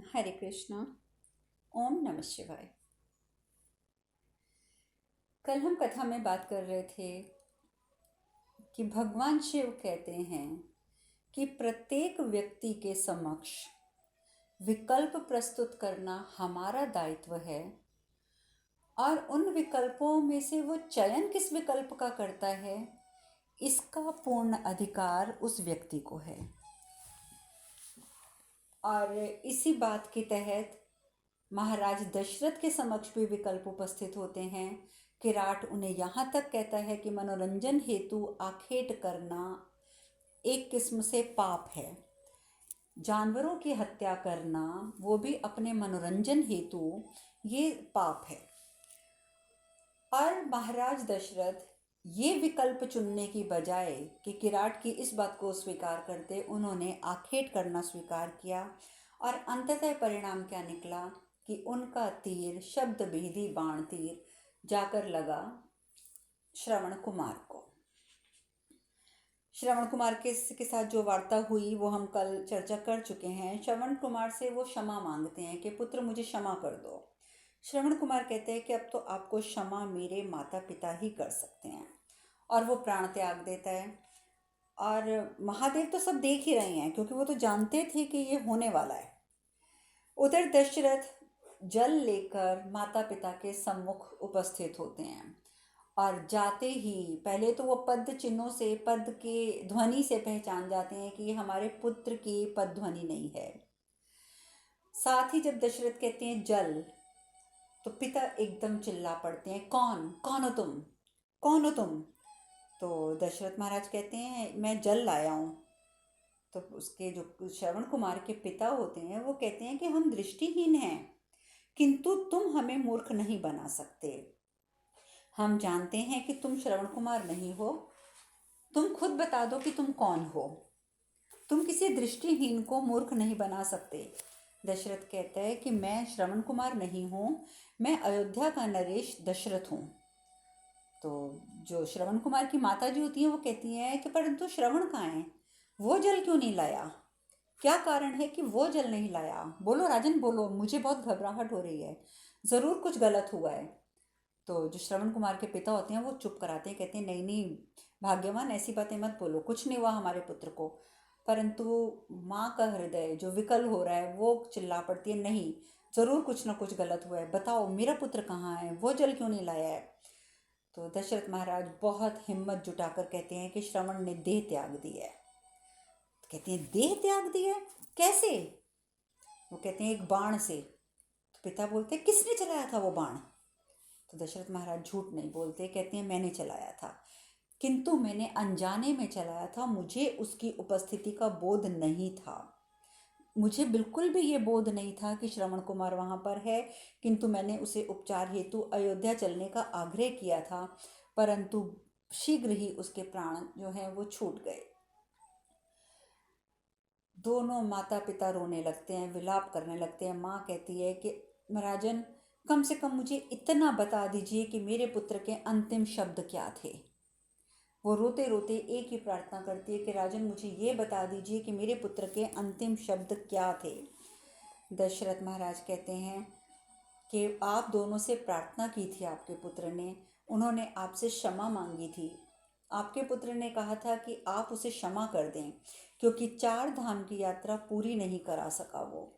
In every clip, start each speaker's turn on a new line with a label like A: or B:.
A: हरे कृष्णा। ओम नमः शिवाय। कल हम कथा में बात कर रहे थे कि भगवान शिव कहते हैं कि प्रत्येक व्यक्ति के समक्ष विकल्प प्रस्तुत करना हमारा दायित्व है और उन विकल्पों में से वो चयन किस विकल्प का करता है इसका पूर्ण अधिकार उस व्यक्ति को है। और इसी बात के तहत महाराज दशरथ के समक्ष भी विकल्प उपस्थित होते हैं। किराट उन्हें यहाँ तक कहता है कि मनोरंजन हेतु आखेट करना एक किस्म से पाप है। जानवरों की हत्या करना वो भी अपने मनोरंजन हेतु ये पाप है। और महाराज दशरथ ये विकल्प चुनने की बजाय कि किराट की इस बात को स्वीकार करते, उन्होंने आखेट करना स्वीकार किया और अंततः परिणाम क्या निकला कि उनका तीर शब्द भेदी बाण तीर जाकर लगा श्रवण कुमार को। श्रवण कुमार के साथ जो वार्ता हुई वो हम कल चर्चा कर चुके हैं। श्रवण कुमार से वो क्षमा मांगते हैं कि पुत्र मुझे क्षमा कर दो। श्रवण कुमार कहते हैं कि अब तो आपको क्षमा मेरे माता पिता ही कर सकते हैं, और वो प्राण त्याग देता है। और महादेव तो सब देख ही रहे हैं क्योंकि वो तो जानते थे कि ये होने वाला है। उधर दशरथ जल लेकर माता पिता के सम्मुख उपस्थित होते हैं और जाते ही पहले तो वो पद चिन्हों से, पद के ध्वनि से पहचान जाते हैं कि ये हमारे पुत्र की पद ध्वनि नहीं है। साथ ही जब दशरथ कहते हैं जल, तो पिता एकदम चिल्ला पड़ते हैं, कौन कौन हो तुम, कौन हो तुम? तो दशरथ महाराज कहते हैं मैं जल लाया हूँ। तो उसके जो श्रवण कुमार के पिता होते हैं वो कहते हैं कि हम दृष्टिहीन हैं, किंतु तुम हमें मूर्ख नहीं बना सकते। हम जानते हैं कि तुम श्रवण कुमार नहीं हो, तुम खुद बता दो कि तुम कौन हो। तुम किसी दृष्टिहीन को मूर्ख नहीं बना सकते। दशरथ कहता है कि मैं श्रवण कुमार नहीं हूँ, मैं अयोध्या का नरेश दशरथ हूँ। तो जो श्रवण कुमार की माता जी होती हैं वो कहती हैं कि परंतु श्रवण कहाँ है, वो जल क्यों नहीं लाया? क्या कारण है कि वो जल नहीं लाया? बोलो राजन बोलो, मुझे बहुत घबराहट हो रही है, ज़रूर कुछ गलत हुआ है। तो जो श्रवण कुमार के पिता होते हैं वो चुप कराते हैं, कहते हैं नहीं नहीं भाग्यवान, ऐसी बातें मत बोलो, कुछ नहीं हुआ हमारे पुत्र को। परंतु माँ का हृदय जो विकल हो रहा है वो चिल्ला पड़ती है, नहीं ज़रूर कुछ ना कुछ गलत हुआ है, बताओ मेरा पुत्र कहाँ है, वो जल क्यों नहीं लाया है? तो दशरथ महाराज बहुत हिम्मत जुटाकर कहते हैं कि श्रवण ने देह त्याग दी है। तो कहते हैं देह त्याग दी है कैसे? वो कहते हैं एक बाण से। तो पिता बोलते हैं किसने चलाया था वो बाण? तो दशरथ महाराज झूठ नहीं बोलते, कहते हैं मैंने चलाया था, किंतु मैंने अनजाने में चलाया था, मुझे उसकी उपस्थिति का बोध नहीं था। मुझे बिल्कुल भी ये बोध नहीं था कि श्रवण कुमार वहाँ पर है, किंतु मैंने उसे उपचार हेतु अयोध्या चलने का आग्रह किया था, परंतु शीघ्र ही उसके प्राण जो हैं वो छूट गए। दोनों माता पिता रोने लगते हैं, विलाप करने लगते हैं। माँ कहती है कि महाराजन कम से कम मुझे इतना बता दीजिए कि मेरे पुत्र के अंतिम शब्द क्या थे। वो रोते रोते एक ही प्रार्थना करती है कि राजन मुझे ये बता दीजिए कि मेरे पुत्र के अंतिम शब्द क्या थे। दशरथ महाराज कहते हैं कि आप दोनों से प्रार्थना की थी आपके पुत्र ने, उन्होंने आपसे क्षमा मांगी थी। आपके पुत्र ने कहा था कि आप उसे क्षमा कर दें क्योंकि 4 धाम की यात्रा पूरी नहीं करा सका वो,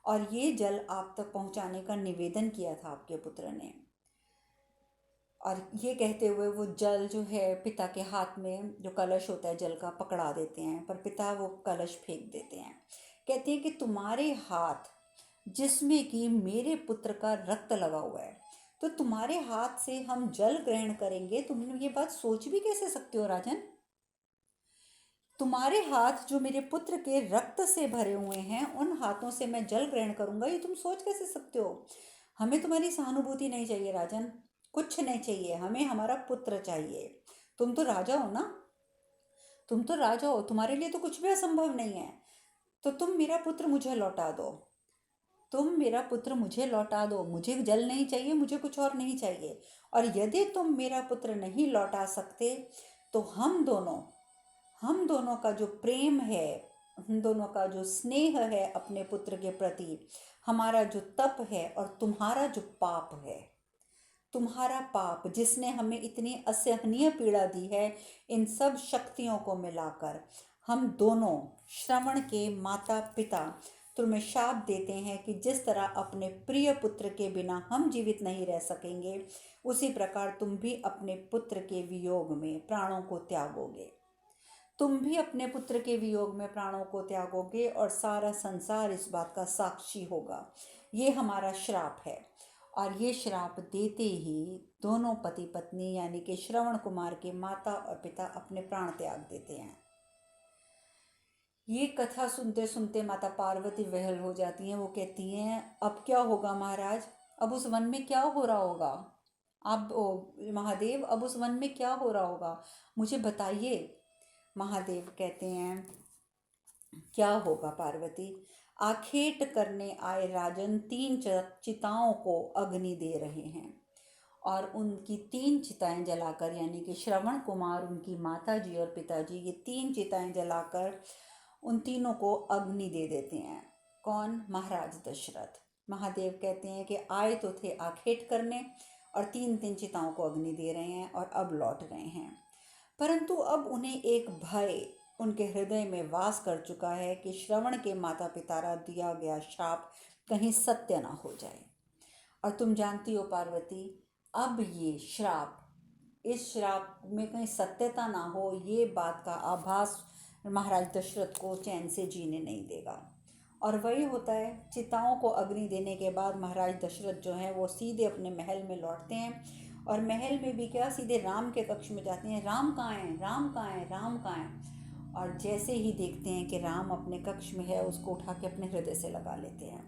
A: और ये जल आप तक पहुंचाने का निवेदन किया था आपके पुत्र ने। और ये कहते हुए वो जल जो है पिता के हाथ में जो कलश होता है जल का पकड़ा देते हैं, पर पिता वो कलश फेंक देते हैं। कहते हैं कि तुम्हारे हाथ जिसमें कि मेरे पुत्र का रक्त लगा हुआ है, तो तुम्हारे हाथ से हम जल ग्रहण करेंगे, तुम ये बात सोच भी कैसे सकते हो राजन? तुम्हारे हाथ जो मेरे पुत्र के रक्त से भरे हुए हैं, उन हाथों से मैं जल ग्रहण करूंगा, ये तुम सोच कैसे सकते हो? हमें तुम्हारी सहानुभूति नहीं चाहिए राजन, कुछ नहीं चाहिए, हमें हमारा पुत्र चाहिए। तुम तो राजा हो ना, तुम तो राजा हो, तुम्हारे लिए तो कुछ भी असंभव नहीं है। तो तुम मेरा पुत्र मुझे लौटा दो, तुम मेरा पुत्र मुझे लौटा दो, मुझे जल नहीं चाहिए, मुझे कुछ और नहीं चाहिए। और यदि तुम मेरा पुत्र नहीं लौटा सकते तो हम दोनों का जो प्रेम है हम दोनों का जो स्नेह है अपने पुत्र के प्रति, हमारा जो तप है और तुम्हारा जो पाप है, तुम्हारा पाप जिसने हमें इतनी असहनीय पीड़ा दी है, इन सब शक्तियों को मिलाकर हम दोनों श्रवण के माता पिता तुम्हें शाप देते हैं कि जिस तरह अपने प्रिय पुत्र के बिना हम जीवित नहीं रह सकेंगे, उसी प्रकार तुम भी अपने पुत्र के वियोग में प्राणों को त्यागोगे। तुम भी अपने पुत्र के वियोग में प्राणों को त्यागोगे और सारा संसार इस बात का साक्षी होगा। ये हमारा श्राप है। और ये श्राप देते ही दोनों पति पत्नी यानी कि श्रवण कुमार के माता और पिता अपने प्राण त्याग देते हैं। ये कथा सुनते सुनते माता पार्वती विह्वल हो जाती हैं। वो कहती हैं, अब क्या होगा महाराज, अब उस वन में क्या हो रहा होगा, अब महादेव अब उस वन में क्या हो रहा होगा, मुझे बताइए। महादेव कहते हैं, क्या होगा पार्वती, आखेट करने आए राजन 3 चिताओं को अग्नि दे रहे हैं और उनकी 3 चिताएं जलाकर, यानी कि श्रवण कुमार, उनकी माता जी और पिताजी, ये 3 चिताएं जलाकर उन तीनों को अग्नि दे देते हैं। कौन? महाराज दशरथ। महादेव कहते हैं कि आए तो थे आखेट करने और 3 चिताओं को अग्नि दे रहे हैं और अब लौट गए हैं, परंतु अब उन्हें एक भय उनके हृदय में वास कर चुका है कि श्रवण के माता पिता का दिया गया श्राप कहीं सत्य ना हो जाए। और तुम जानती हो पार्वती, अब ये श्राप, इस श्राप में कहीं सत्यता ना हो, ये बात का आभास महाराज दशरथ को चैन से जीने नहीं देगा। और वही होता है, चिताओं को अग्नि देने के बाद महाराज दशरथ जो हैं वो सीधे अपने महल में लौटते हैं और महल में भी क्या, सीधे राम के कक्ष में जाते हैं। राम कहाँ हैं, राम कहाँ हैं, राम कहाँ हैं। और जैसे ही देखते हैं कि राम अपने कक्ष में है, उसको उठा के अपने हृदय से लगा लेते हैं।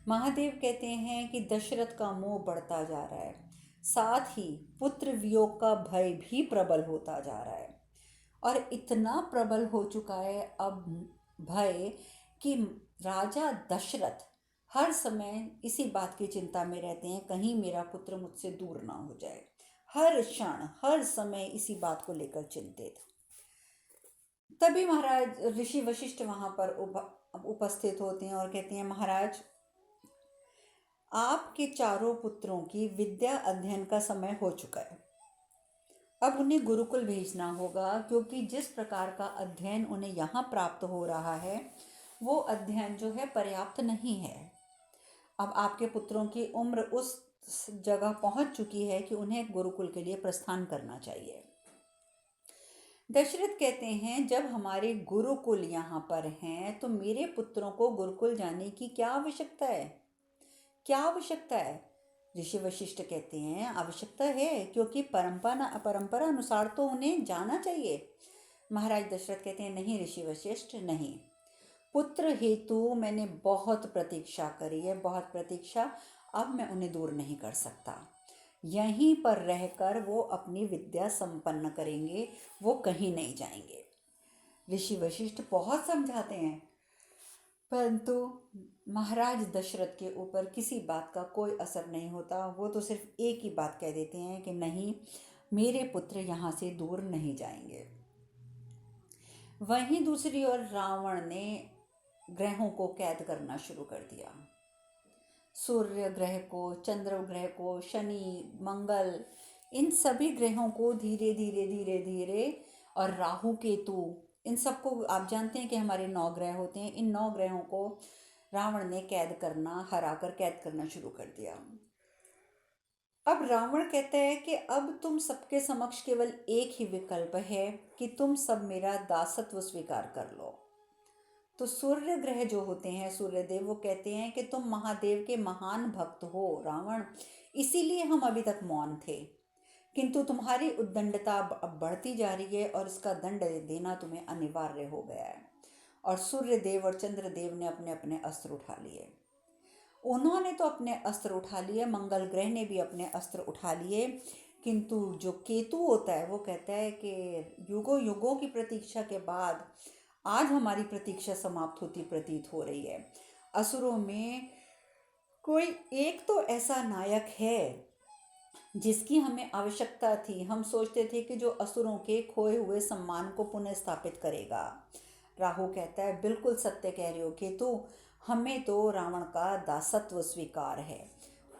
A: महादेव कहते हैं कि दशरथ का मोह बढ़ता जा रहा है, साथ ही पुत्र वियोग का भय भी प्रबल होता जा रहा है और इतना प्रबल हो चुका है अब भय कि राजा दशरथ हर समय इसी बात की चिंता में रहते हैं, कहीं मेरा पुत्र मुझसे दूर ना हो जाए। हर क्षण हर समय इसी बात को लेकर चिंतित। तभी महाराज ऋषि वशिष्ठ वहां पर उपस्थित होते हैं और कहते हैं, महाराज आपके चारों पुत्रों की विद्या अध्ययन का समय हो चुका है, अब उन्हें गुरुकुल भेजना होगा, क्योंकि जिस प्रकार का अध्ययन उन्हें यहाँ प्राप्त हो रहा है वो अध्ययन जो है पर्याप्त नहीं है। अब आपके पुत्रों की उम्र उस जगह पहुँच चुकी है कि उन्हें गुरुकुल के लिए प्रस्थान करना चाहिए। दशरथ कहते हैं, जब हमारे गुरुकुल यहाँ पर हैं तो मेरे पुत्रों को गुरुकुल जाने की क्या आवश्यकता है, क्या आवश्यकता है? ऋषि वशिष्ठ कहते हैं, आवश्यकता है, क्योंकि परंपरा अनुसार तो उन्हें जाना चाहिए। महाराज दशरथ कहते हैं, नहीं ऋषि वशिष्ठ, नहीं, पुत्र हेतु मैंने बहुत प्रतीक्षा करी है, बहुत प्रतीक्षा, अब मैं उन्हें दूर नहीं कर सकता। यहीं पर रहकर वो अपनी विद्या संपन्न करेंगे, वो कहीं नहीं जाएंगे। ऋषि वशिष्ठ बहुत समझाते हैं, परंतु महाराज दशरथ के ऊपर किसी बात का कोई असर नहीं होता। वो तो सिर्फ एक ही बात कह देते हैं कि नहीं, मेरे पुत्र यहाँ से दूर नहीं जाएंगे। वहीं दूसरी ओर रावण ने ग्रहों को कैद करना शुरू कर दिया। सूर्य ग्रह को, चंद्र ग्रह को, शनि, मंगल, इन सभी ग्रहों को धीरे धीरे धीरे धीरे, और राहु केतु, इन सबको आप जानते हैं कि हमारे 9 ग्रह होते हैं, इन 9 ग्रहों को रावण ने हराकर कैद करना शुरू कर दिया। अब रावण कहता है कि अब तुम सबके समक्ष केवल एक ही विकल्प है कि तुम सब मेरा दासत्व स्वीकार कर लो। तो सूर्य ग्रह जो होते हैं, सूर्यदेव, वो कहते हैं कि तुम महादेव के महान भक्त हो रावण, इसीलिए हम अभी तक मौन थे, किंतु तुम्हारी उद्दंडता अब बढ़ती जा रही है और इसका दंड देना तुम्हें अनिवार्य हो गया है। और सूर्यदेव और चंद्रदेव ने अपने अपने अस्त्र उठा लिए। उन्होंने तो अपने अस्त्र उठा लिए, मंगल ग्रह ने भी अपने अस्त्र उठा लिए, किंतु जो केतु होता है वो कहता है कि युगों युगों की प्रतीक्षा के बाद आज हमारी प्रतीक्षा समाप्त होती प्रतीत हो रही है। असुरों में कोई एक तो ऐसा नायक है जिसकी हमें आवश्यकता थी। हम सोचते थे कि जो असुरों के खोए हुए सम्मान को पुनः स्थापित करेगा। राहु कहता है, बिल्कुल सत्य कह रहे हो केतु, हमें तो रावण का दासत्व स्वीकार है।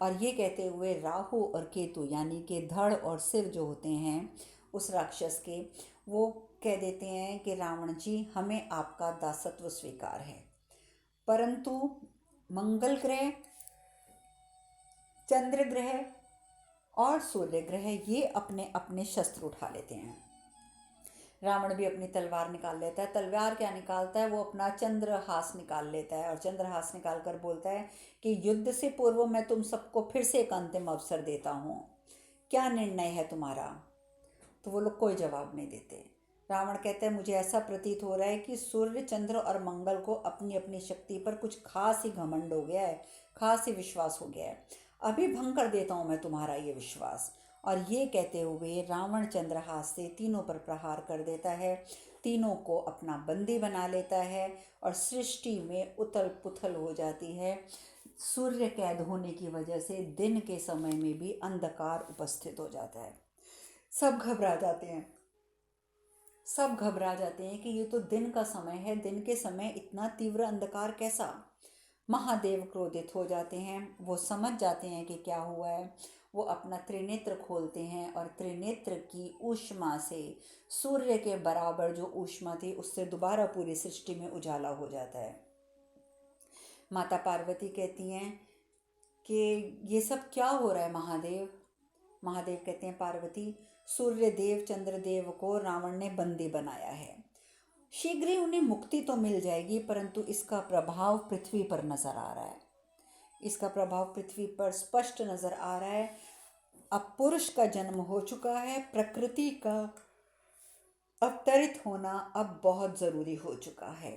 A: और ये कहते हुए राहु और केतु यानी कि धड़ और सिर जो होते हैं उस राक्षस के, वो कह देते हैं कि रावण जी, हमें आपका दासत्व स्वीकार है। परंतु मंगल ग्रह, चंद्र ग्रह और सूर्य ग्रह ये अपने अपने शस्त्र उठा लेते हैं। रावण भी अपनी तलवार निकाल लेता है। तलवार क्या निकालता है, वो अपना चंद्रहास निकाल लेता है और चंद्रहास निकाल कर बोलता है कि युद्ध से पूर्व मैं तुम सबको फिर से एक अंतिम अवसर देता हूँ, क्या निर्णय है तुम्हारा। तो वो लोग कोई जवाब नहीं देते। रावण कहता है, मुझे ऐसा प्रतीत हो रहा है कि सूर्य, चंद्र और मंगल को अपनी अपनी शक्ति पर कुछ खास ही घमंड हो गया है, खास ही विश्वास हो गया है। अभी भंग कर देता हूँ मैं तुम्हारा ये विश्वास। और ये कहते हुए रावण चंद्रहास से तीनों पर प्रहार कर देता है, तीनों को अपना बंदी बना लेता है और सृष्टि में उथल पुथल हो जाती है। सूर्य कैद होने की वजह से दिन के समय में भी अंधकार उपस्थित हो जाता है। सब घबरा जाते हैं, सब घबरा जाते हैं कि ये तो दिन का समय है, दिन के समय इतना तीव्र अंधकार कैसा। महादेव क्रोधित हो जाते हैं, वो समझ जाते हैं कि क्या हुआ है। वो अपना त्रिनेत्र खोलते हैं और त्रिनेत्र की ऊष्मा से सूर्य के बराबर जो ऊष्मा थी उससे दोबारा पूरी सृष्टि में उजाला हो जाता है। माता पार्वती कहती हैं कि ये सब क्या हो रहा है महादेव। महादेव कहते हैं, पार्वती, सूर्य देव, चंद्रदेव को रावण ने बंदी बनाया है। शीघ्र ही उन्हें मुक्ति तो मिल जाएगी, परंतु इसका प्रभाव पृथ्वी पर नजर आ रहा है। इसका प्रभाव पृथ्वी पर स्पष्ट नजर आ रहा है। अब पुरुष का जन्म हो चुका है, प्रकृति का अवतरित होना अब बहुत जरूरी हो चुका है।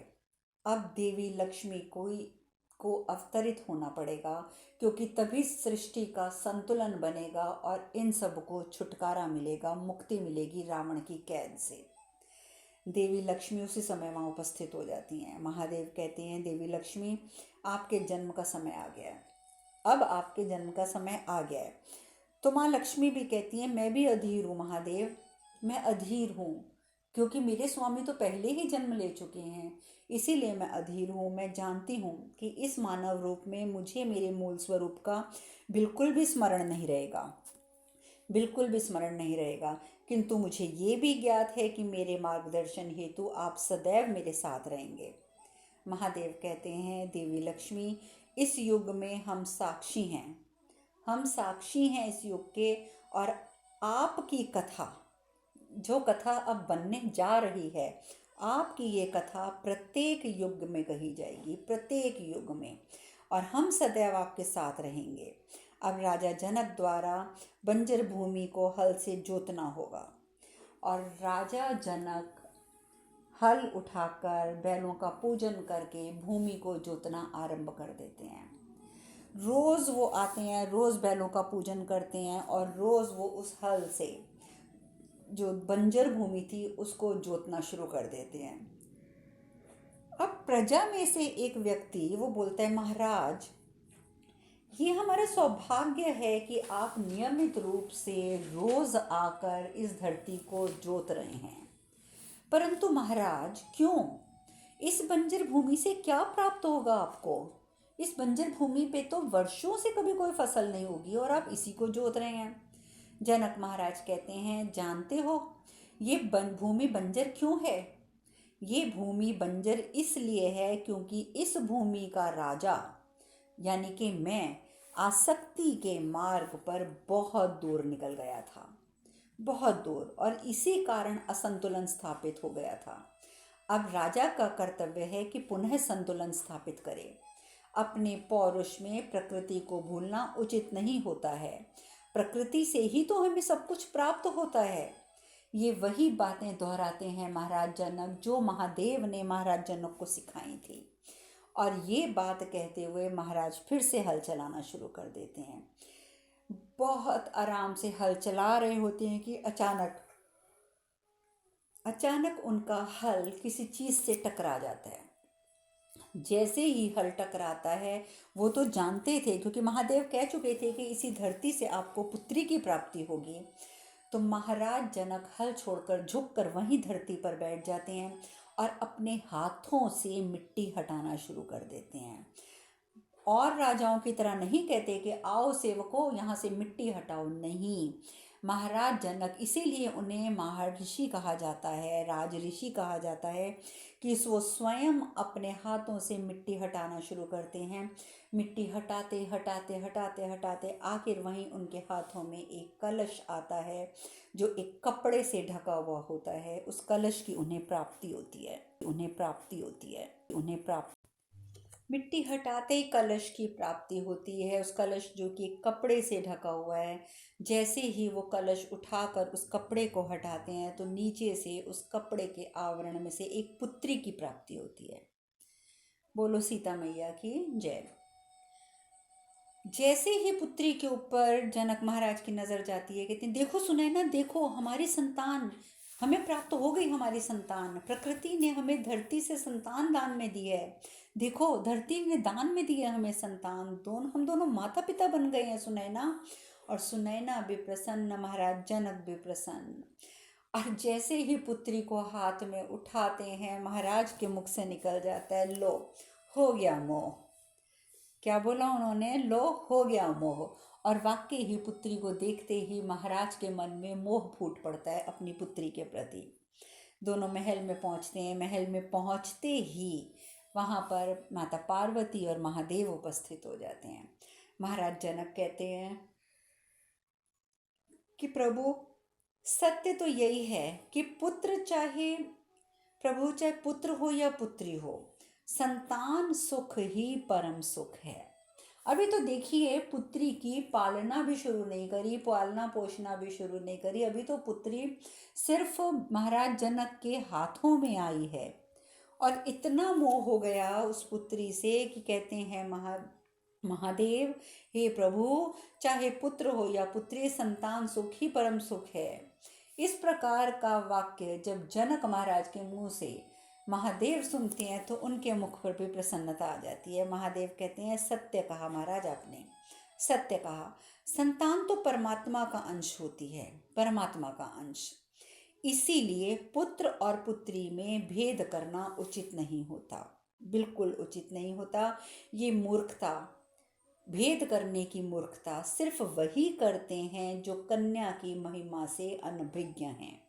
A: अब देवी लक्ष्मी को अवतरित होना पड़ेगा, क्योंकि तभी सृष्टि का संतुलन बनेगा और इन सब को छुटकारा मिलेगा, मुक्ति मिलेगी रावण की कैद से। देवी लक्ष्मी उसी समय वहाँ उपस्थित हो जाती हैं। महादेव कहते हैं, देवी लक्ष्मी, आपके जन्म का समय आ गया है, अब आपके जन्म का समय आ गया है। तो माँ लक्ष्मी भी कहती हैं, मैं भी अधीर हूँ महादेव, मैं अधीर हूँ, क्योंकि मेरे स्वामी तो पहले ही जन्म ले चुके हैं, इसीलिए मैं अधीर हूँ। मैं जानती हूँ कि इस मानव रूप में मुझे मेरे मूल स्वरूप का बिल्कुल भी स्मरण नहीं रहेगा, बिल्कुल भी स्मरण नहीं रहेगा। किंतु मुझे ये भी ज्ञात है कि मेरे मार्गदर्शन हेतु आप सदैव मेरे साथ रहेंगे। महादेव कहते हैं, देवी लक्ष्मी, इस युग में हम साक्षी हैं, हम साक्षी हैं इस युग के। और आपकी कथा, जो कथा अब बनने जा रही है, आपकी ये कथा प्रत्येक युग में कही जाएगी, प्रत्येक युग में, और हम सदैव आपके साथ रहेंगे। अब राजा जनक द्वारा बंजर भूमि को हल से जोतना होगा, और राजा जनक हल उठाकर बैलों का पूजन करके भूमि को जोतना आरंभ कर देते हैं। रोज़ वो आते हैं, रोज़ बैलों का पूजन करते हैं और रोज़ वो उस हल से जो बंजर भूमि थी उसको जोतना शुरू कर देते हैं। अब प्रजा में से एक व्यक्ति वो बोलता है, महाराज, ये हमारा सौभाग्य है कि आप नियमित रूप से रोज आकर इस धरती को जोत रहे हैं, परंतु महाराज क्यों? इस बंजर भूमि से क्या प्राप्त होगा आपको? इस बंजर भूमि पे तो वर्षों से कभी कोई फसल नहीं होगी और आप इसी को जोत रहे हैं। जनक महाराज कहते हैं, जानते हो ये भूमि बंजर क्यों है? ये भूमि बंजर इसलिए है क्योंकि इस भूमि का राजा यानी कि मैं आसक्ति के मार्ग पर बहुत दूर निकल गया था, बहुत दूर, और इसी कारण असंतुलन स्थापित हो गया था। अब राजा का कर्तव्य है कि पुनः संतुलन स्थापित करे। अपने पौरुष में प्रकृति को भूलना उचित नहीं होता है। प्रकृति से ही तो हमें सब कुछ प्राप्त होता है। ये वही बातें दोहराते हैं महाराज जनक जो महादेव ने महाराज जनक को सिखाई थी। और ये बात कहते हुए महाराज फिर से हल चलाना शुरू कर देते हैं। बहुत आराम से हल चला रहे होते हैं कि अचानक उनका हल किसी चीज़ से टकरा जाता है। जैसे ही हल टकराता है, वो तो जानते थे क्योंकि महादेव कह चुके थे कि इसी धरती से आपको पुत्री की प्राप्ति होगी। तो महाराज जनक हल छोड़कर झुककर वहीं धरती पर बैठ जाते हैं और अपने हाथों से मिट्टी हटाना शुरू कर देते हैं। और राजाओं की तरह नहीं कहते कि आओ सेवकों यहाँ से मिट्टी हटाओ, नहीं। महाराज जनक, इसीलिए उन्हें महर्षि कहा जाता है, राज ऋषि कहा जाता है, कि वो स्वयं अपने हाथों से मिट्टी हटाना शुरू करते हैं। मिट्टी हटाते हटाते हटाते हटाते आखिर वहीं उनके हाथों में एक कलश आता है जो एक कपड़े से ढका हुआ होता है। उस कलश की उन्हें प्राप्ति होती है, उन्हें प्राप्ति होती है, उन्हें प्राप्ति मिट्टी हटाते ही कलश की प्राप्ति होती है। उस कलश जो कि एक कपड़े से ढका हुआ है, जैसे ही वो कलश उठाकर उस कपड़े को हटाते हैं तो नीचे से उस कपड़े के आवरण में से एक पुत्री की प्राप्ति होती है। बोलो सीता मैया की जय। जैसे ही पुत्री के ऊपर जनक महाराज की नज़र जाती है, कहते हैं देखो सुनैना, देखो हमारी संतान हमें प्राप्त हो गई, हमारी संतान। प्रकृति ने हमें धरती से संतान दान में दी है। देखो धरती ने दान में दी है हमें संतान, हम दोनों माता पिता बन गए हैं सुनैना। और सुनैना भी प्रसन्न, महाराज जनक भी प्रसन्न। और जैसे ही पुत्री को हाथ में उठाते हैं, महाराज के मुख से निकल जाता है, लो हो गया मोह। क्या बोला उन्होंने? लो हो गया मोह। और वाकई ही पुत्री को देखते ही महाराज के मन में मोह फूट पड़ता है अपनी पुत्री के प्रति। दोनों महल में पहुंचते हैं। महल में पहुंचते ही वहाँ पर माता पार्वती और महादेव उपस्थित हो जाते हैं। महाराज जनक कहते हैं कि प्रभु, सत्य तो यही है कि पुत्र चाहे पुत्र हो या पुत्री हो, संतान सुख ही परम सुख है। अभी तो देखिए, पुत्री की पालना भी शुरू नहीं करी, पालना पोषणा भी शुरू नहीं करी। अभी तो पुत्री सिर्फ महाराज जनक के हाथों में आई है और इतना मोह हो गया उस पुत्री से कि कहते हैं महादेव, हे प्रभु, चाहे पुत्र हो या पुत्री, संतान सुख ही परम सुख है। इस प्रकार का वाक्य जब जनक महाराज के मुंह से महादेव सुनते हैं तो उनके मुख पर भी प्रसन्नता आ जाती है। महादेव कहते हैं, सत्य कहा महाराज आपने, सत्य कहा। संतान तो परमात्मा का अंश होती है, परमात्मा का अंश। इसीलिए पुत्र और पुत्री में भेद करना उचित नहीं होता, बिल्कुल उचित नहीं होता। ये मूर्खता, भेद करने की मूर्खता सिर्फ वही करते हैं जो कन्या की महिमा से अनभिज्ञ हैं,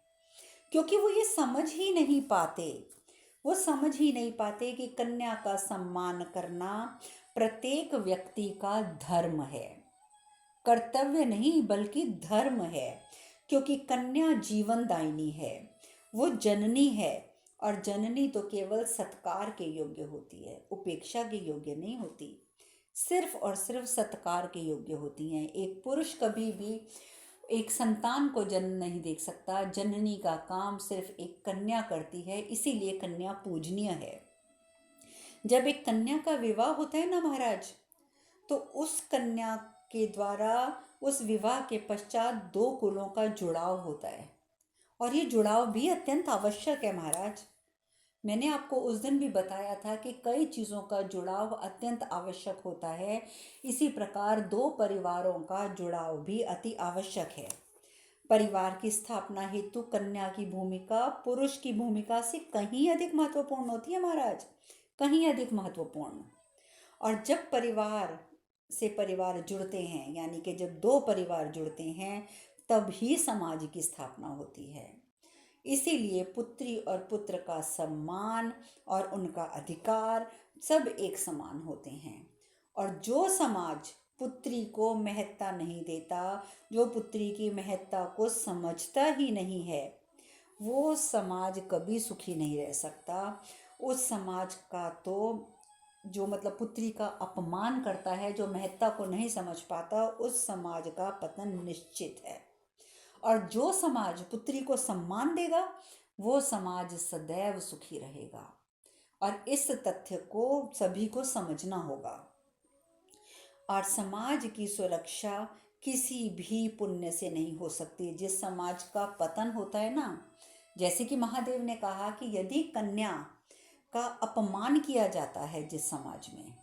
A: क्योंकि वो ये समझ ही नहीं पाते, वो समझ ही नहीं पाते कि कन्या का सम्मान करना प्रत्येक व्यक्ति का धर्म है, कर्तव्य नहीं बल्कि धर्म है। क्योंकि कन्या जीवनदायिनी है, वो जननी है, और जननी तो केवल सत्कार के योग्य होती है, उपेक्षा के योग्य नहीं होती, सिर्फ और सिर्फ सत्कार के योग्य होती हैं। एक पुरुष कभी भी एक संतान को जन्म नहीं दे सकता, जननी का काम सिर्फ एक कन्या करती है, इसीलिए कन्या पूजनीय है। जब एक कन्या का विवाह होता है ना महाराज, तो उस कन्या के द्वारा उस विवाह के पश्चात दो कुलों का जुड़ाव होता है, और ये जुड़ाव भी अत्यंत आवश्यक है महाराज। मैंने आपको उस दिन भी बताया था कि कई चीज़ों का जुड़ाव अत्यंत आवश्यक होता है, इसी प्रकार दो परिवारों का जुड़ाव भी अति आवश्यक है। परिवार की स्थापना हेतु कन्या की भूमिका पुरुष की भूमिका से कहीं अधिक महत्वपूर्ण होती है महाराज, कहीं अधिक महत्वपूर्ण। और जब परिवार से परिवार जुड़ते हैं, यानी कि जब दो परिवार जुड़ते हैं, तब ही समाज की स्थापना होती है। इसीलिए पुत्री और पुत्र का सम्मान और उनका अधिकार सब एक समान होते हैं। और जो समाज पुत्री को महत्ता नहीं देता, जो पुत्री की महत्ता को समझता ही नहीं है, वो समाज कभी सुखी नहीं रह सकता। उस समाज का तो जो मतलब पुत्री का अपमान करता है, जो महत्ता को नहीं समझ पाता, उस समाज का पतन निश्चित है। और जो समाज पुत्री को सम्मान देगा, वो समाज सदैव सुखी रहेगा। और इस तथ्य को सभी को समझना होगा। और समाज की सुरक्षा किसी भी पुण्य से नहीं हो सकती। जिस समाज का पतन होता है ना, जैसे कि महादेव ने कहा कि यदि कन्या का अपमान किया जाता है जिस समाज में,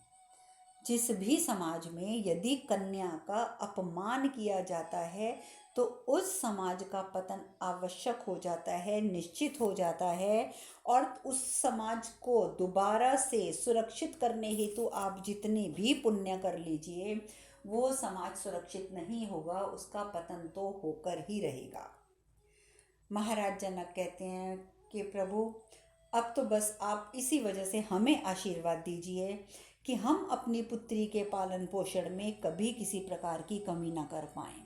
A: जिस भी समाज में यदि कन्या का अपमान किया जाता है तो उस समाज का पतन आवश्यक हो जाता है, निश्चित हो जाता है। और उस समाज को दोबारा से सुरक्षित करने हेतु आप जितने भी पुण्य कर लीजिए, वो समाज सुरक्षित नहीं होगा, उसका पतन तो होकर ही रहेगा। महाराज जनक कहते हैं कि प्रभु, अब तो बस आप इसी वजह से हमें आशीर्वाद दीजिए कि हम अपनी पुत्री के पालन पोषण में कभी किसी प्रकार की कमी ना कर पाएं।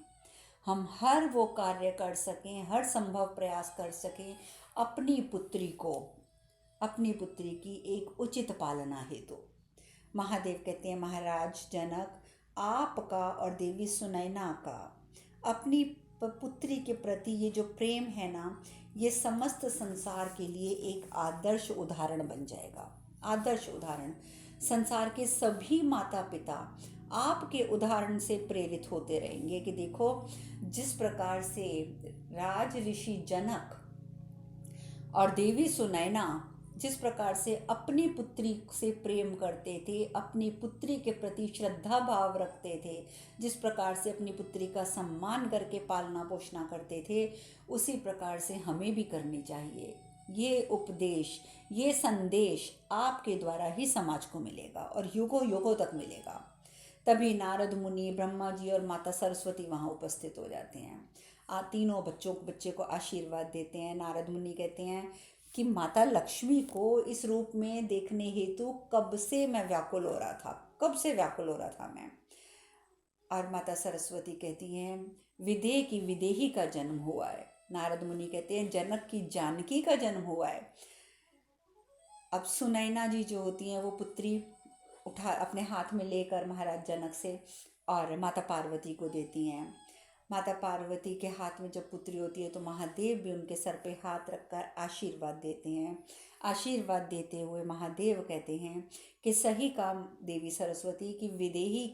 A: हम हर वो कार्य कर सकें, हर संभव प्रयास कर सकें अपनी पुत्री की एक उचित पालना हेतु। महादेव कहते हैं, महाराज जनक, आपका और देवी सुनैना का अपनी पुत्री के प्रति ये जो प्रेम है ना, ये समस्त संसार के लिए एक आदर्श उदाहरण बन जाएगा। आदर्श उदाहरण। संसार के सभी माता पिता आपके उदाहरण से प्रेरित होते रहेंगे कि देखो, जिस प्रकार से राज ऋषि जनक और देवी सुनैना जिस प्रकार से अपनी पुत्री से प्रेम करते थे, अपनी पुत्री के प्रति श्रद्धा भाव रखते थे, जिस प्रकार से अपनी पुत्री का सम्मान करके पालना पोषणा करते थे, उसी प्रकार से हमें भी करनी चाहिए। ये उपदेश, ये संदेश आपके द्वारा ही समाज को मिलेगा और युगों युगों तक मिलेगा। तभी नारद मुनि, ब्रह्मा जी और माता सरस्वती वहाँ उपस्थित हो जाते हैं। तीनों बच्चे को आशीर्वाद देते हैं। नारद मुनि कहते हैं कि माता लक्ष्मी को इस रूप में देखने हेतु कब से व्याकुल हो रहा था मैं। और माता सरस्वती कहती हैं, विदेह की विदेही का जन्म हुआ है। नारद मुनि कहते हैं, जनक की जानकी का जन्म हुआ है। अब सुनैना जी जो होती हैं, वो पुत्री अपने हाथ में लेकर महाराज जनक से और माता पार्वती को देती हैं। माता पार्वती के हाथ में जब पुत्री होती है तो महादेव भी उनके सर पे हाथ रखकर आशीर्वाद देते हैं। आशीर्वाद देते हुए महादेव कहते हैं कि सही काम देवी सरस्वती की विदेह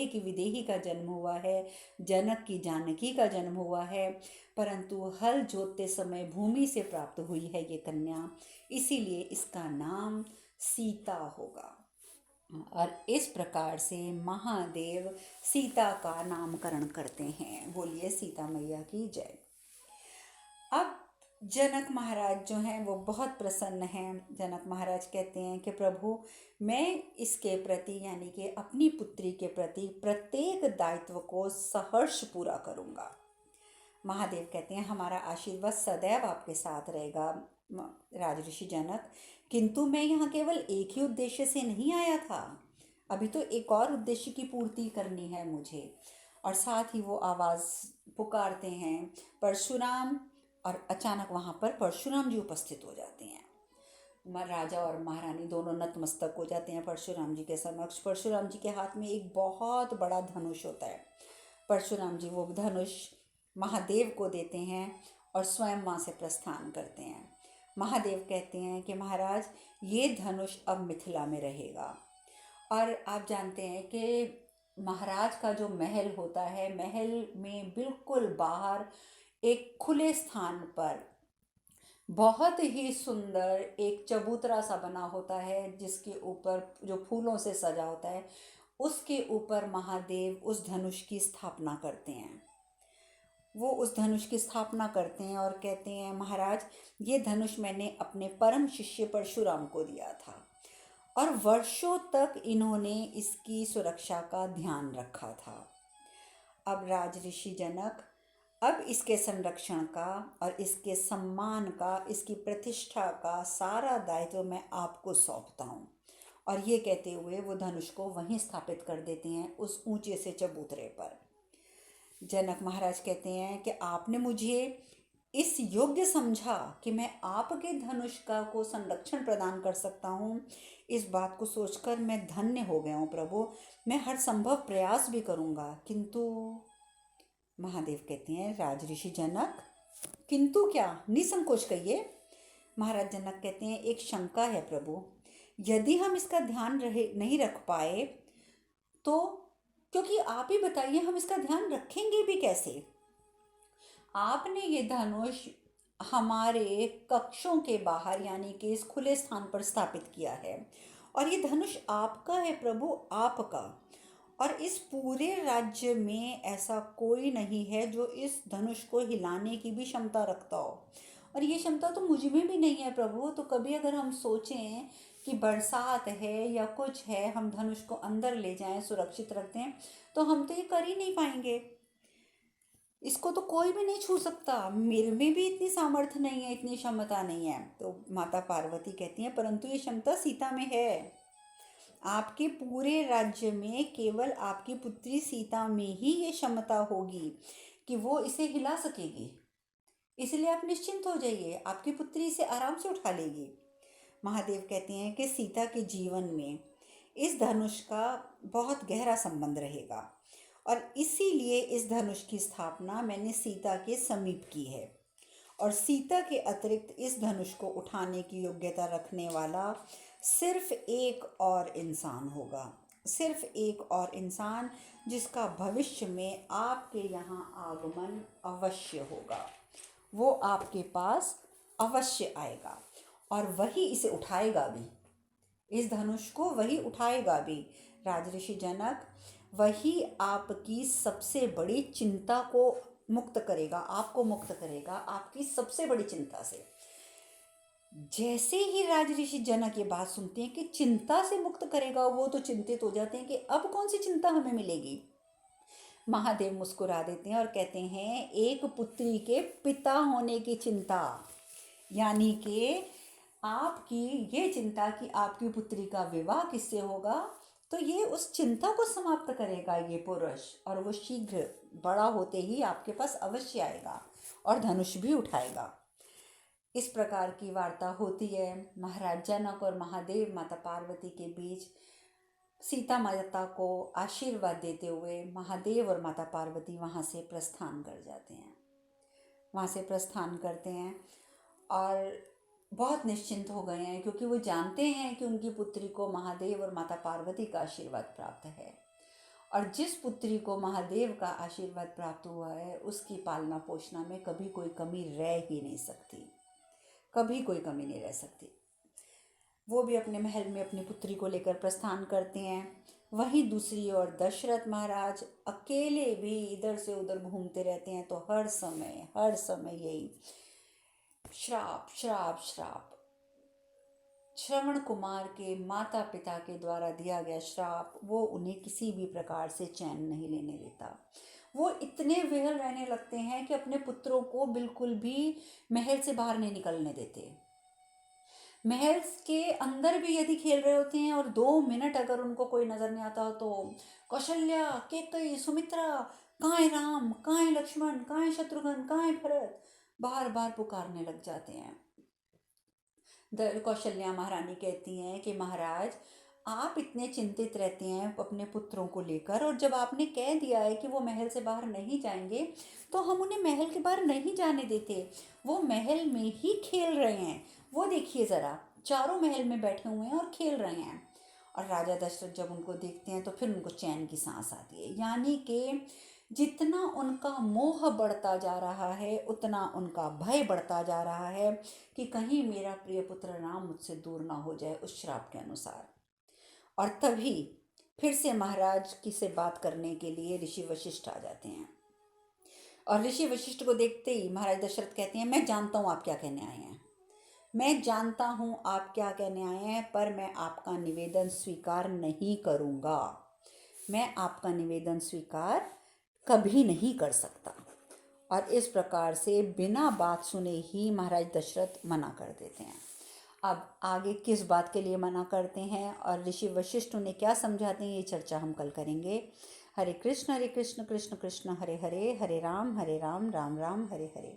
A: की विदेही का जन्म हुआ है, जनक की जानकी का जन्म हुआ है, परंतु हल जोतते समय भूमि से प्राप्त हुई है ये कन्या, इसीलिए इसका नाम सीता होगा। और इस प्रकार से महादेव सीता का नामकरण करते हैं। बोलिए सीता मैया की जय। अब जनक महाराज जो हैं वो बहुत प्रसन्न हैं। जनक महाराज कहते हैं कि प्रभु, मैं इसके प्रति यानी कि अपनी पुत्री के प्रति प्रत्येक दायित्व को सहर्ष पूरा करूँगा। महादेव कहते हैं, हमारा आशीर्वाद सदैव आपके साथ रहेगा राजऋषि जनक, किंतु मैं यहाँ केवल एक ही उद्देश्य से नहीं आया था, अभी तो एक और उद्देश्य की पूर्ति करनी है मुझे। और साथ ही वो आवाज़ पुकारते हैं परशुराम, और अचानक वहाँ पर परशुराम जी उपस्थित हो जाते हैं। राजा और महारानी दोनों नतमस्तक हो जाते हैं परशुराम जी के समक्ष। परशुराम जी के हाथ में एक बहुत बड़ा धनुष होता है। परशुराम जी वो धनुष महादेव को देते हैं और स्वयं वहाँ से प्रस्थान करते हैं। महादेव कहते हैं कि महाराज, ये धनुष अब मिथिला में रहेगा। और आप जानते हैं कि महाराज का जो महल होता है, महल में बिल्कुल बाहर एक खुले स्थान पर बहुत ही सुंदर एक चबूतरा सा बना होता है, जिसके ऊपर जो फूलों से सजा होता है, उसके ऊपर महादेव उस धनुष की स्थापना करते हैं। वो उस धनुष की स्थापना करते हैं और कहते हैं, महाराज, ये धनुष मैंने अपने परम शिष्य परशुराम को दिया था और वर्षों तक इन्होंने इसकी सुरक्षा का ध्यान रखा था। अब राजऋषि जनक, अब इसके संरक्षण का और इसके सम्मान का, इसकी प्रतिष्ठा का सारा दायित्व मैं आपको सौंपता हूँ। और ये कहते हुए वो धनुष को वहीं स्थापित कर देते हैं, उस ऊंचे से चबूतरे पर। जनक महाराज कहते हैं कि आपने मुझे इस योग्य समझा कि मैं आपके धनुष का को संरक्षण प्रदान कर सकता हूँ, इस बात को सोचकर मैं धन्य हो गया हूँ प्रभु। मैं हर संभव प्रयास भी करूँगा। किंतु महादेव कहते हैं, राजऋषि जनक, किंतु क्या, निसंकोच कहिए। महाराज जनक कहते हैं, एक शंका है प्रभु, यदि हम इसका ध्यान नहीं रख पाए तो, क्योंकि आप ही बताइए हम इसका ध्यान रखेंगे भी कैसे। आपने ये धनुष हमारे कक्षों के बाहर यानी कि इस खुले स्थान पर स्थापित किया है, और ये धनुष आपका है प्रभु, आपका। और इस पूरे राज्य में ऐसा कोई नहीं है जो इस धनुष को हिलाने की भी क्षमता रखता हो, और ये क्षमता तो मुझ में भी नहीं है प्रभु। तो कभी अगर हम सोचें कि बरसात है या कुछ है, हम धनुष को अंदर ले जाएं, सुरक्षित रख दें, तो हम तो ये कर ही नहीं पाएंगे। इसको तो कोई भी नहीं छू सकता, मेरे में भी इतनी सामर्थ्य नहीं है, इतनी क्षमता नहीं है। तो माता पार्वती कहती हैं परंतु ये क्षमता सीता में है। आपके पूरे राज्य में केवल आपकी पुत्री सीता में ही ये क्षमता होगी कि वो इसे हिला सकेगी, इसलिए आप निश्चिंत हो जाइए, आपकी पुत्री इसे आराम से उठा लेगी। महादेव कहते हैं कि सीता के जीवन में इस धनुष का बहुत गहरा संबंध रहेगा, और इसीलिए इस धनुष की स्थापना मैंने सीता के समीप की है। और सीता के अतिरिक्त इस धनुष को उठाने की योग्यता रखने वाला सिर्फ एक और इंसान होगा, सिर्फ एक और इंसान जिसका भविष्य में आपके यहाँ आगमन अवश्य होगा। वो आपके पास अवश्य आएगा और वही इसे उठाएगा भी, इस धनुष को वही उठाएगा भी। राजऋषि जनक, वही आपकी सबसे बड़ी चिंता को मुक्त करेगा, आपको मुक्त करेगा आपकी सबसे बड़ी चिंता से। जैसे ही राजऋषि जनक ये बात सुनते हैं कि चिंता से मुक्त करेगा, वो तो चिंतित हो जाते हैं कि अब कौन सी चिंता हमें मिलेगी। महादेव मुस्कुरा देते हैं और कहते हैं एक पुत्री के पिता होने की चिंता, यानी कि आपकी ये चिंता कि आपकी पुत्री का विवाह किससे होगा, तो ये उस चिंता को समाप्त करेगा ये पुरुष, और वो शीघ्र बड़ा होते ही आपके पास अवश्य आएगा और धनुष भी उठाएगा। इस प्रकार की वार्ता होती है महाराज जनक और महादेव माता पार्वती के बीच। सीता माता को आशीर्वाद देते हुए महादेव और माता पार्वती वहाँ से प्रस्थान कर जाते हैं, वहाँ से प्रस्थान करते हैं और बहुत निश्चिंत हो गए हैं, क्योंकि वो जानते हैं कि उनकी पुत्री को महादेव और माता पार्वती का आशीर्वाद प्राप्त है। और जिस पुत्री को महादेव का आशीर्वाद प्राप्त हुआ है उसकी पालना पोषणा में कभी कोई कमी रह ही नहीं सकती, कभी कोई कमी नहीं रह सकती। वो भी अपने महल में अपनी पुत्री को लेकर प्रस्थान करते हैं। वहीं दूसरी ओर दशरथ महाराज अकेले भी इधर से उधर घूमते रहते हैं, तो हर समय यही श्राप श्राप श्राप। श्रवण कुमार के माता पिता के द्वारा दिया गया श्राप वो उन्हें किसी भी प्रकार से चैन नहीं लेने देता। वो इतने विहल रहने लगते हैं कि अपने पुत्रों को बिल्कुल भी महल से बाहर नहीं निकलने देते। महल के अंदर भी यदि खेल रहे होते हैं और 2 मिनट अगर उनको कोई नजर नहीं आता तो कौशल्या, कैकेयी, सुमित्रा, कहाँ है राम, कहाँ है लक्ष्मण, कहाँ है शत्रुघ्न, कहाँ है भरत, बार बार पुकारने लग जाते हैं। कौशल्या महारानी कहती हैं कि महाराज आप इतने चिंतित रहते हैं अपने पुत्रों को लेकर, और जब आपने कह दिया है कि वो महल से बाहर नहीं जाएंगे तो हम उन्हें महल के बाहर नहीं जाने देते। वो महल में ही खेल रहे हैं, वो देखिए ज़रा, चारों महल में बैठे हुए हैं और खेल रहे हैं। और राजा दशरथ जब उनको देखते हैं तो फिर उनको चैन की सांस आती है, यानी कि जितना उनका मोह बढ़ता जा रहा है उतना उनका भय बढ़ता जा रहा है कि कहीं मेरा प्रिय पुत्र राम मुझसे दूर ना हो जाए उस श्राप के अनुसार। और तभी फिर से महाराज की से बात करने के लिए ऋषि वशिष्ठ आ जाते हैं, और ऋषि वशिष्ठ को देखते ही महाराज दशरथ कहते हैं मैं जानता हूँ आप क्या कहने आए हैं, मैं जानता हूँ आप क्या कहने आए हैं, पर मैं आपका निवेदन स्वीकार नहीं करूँगा, मैं आपका निवेदन स्वीकार कभी नहीं कर सकता। और इस प्रकार से बिना बात सुने ही महाराज दशरथ मना कर देते हैं। अब आगे किस बात के लिए मना करते हैं और ऋषि वशिष्ठ उन्हें क्या समझाते हैं, ये चर्चा हम कल करेंगे। हरे कृष्ण कृष्ण कृष्ण हरे हरे, हरे राम राम राम हरे हरे।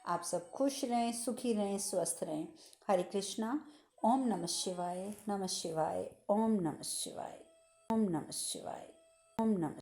A: आप सब खुश रहें, सुखी रहें, स्वस्थ रहें। हरे कृष्णा। ओम नमः शिवाय, नमः शिवाय, ओम नमः शिवाय, ओम नमः शिवाय, ओम नमः।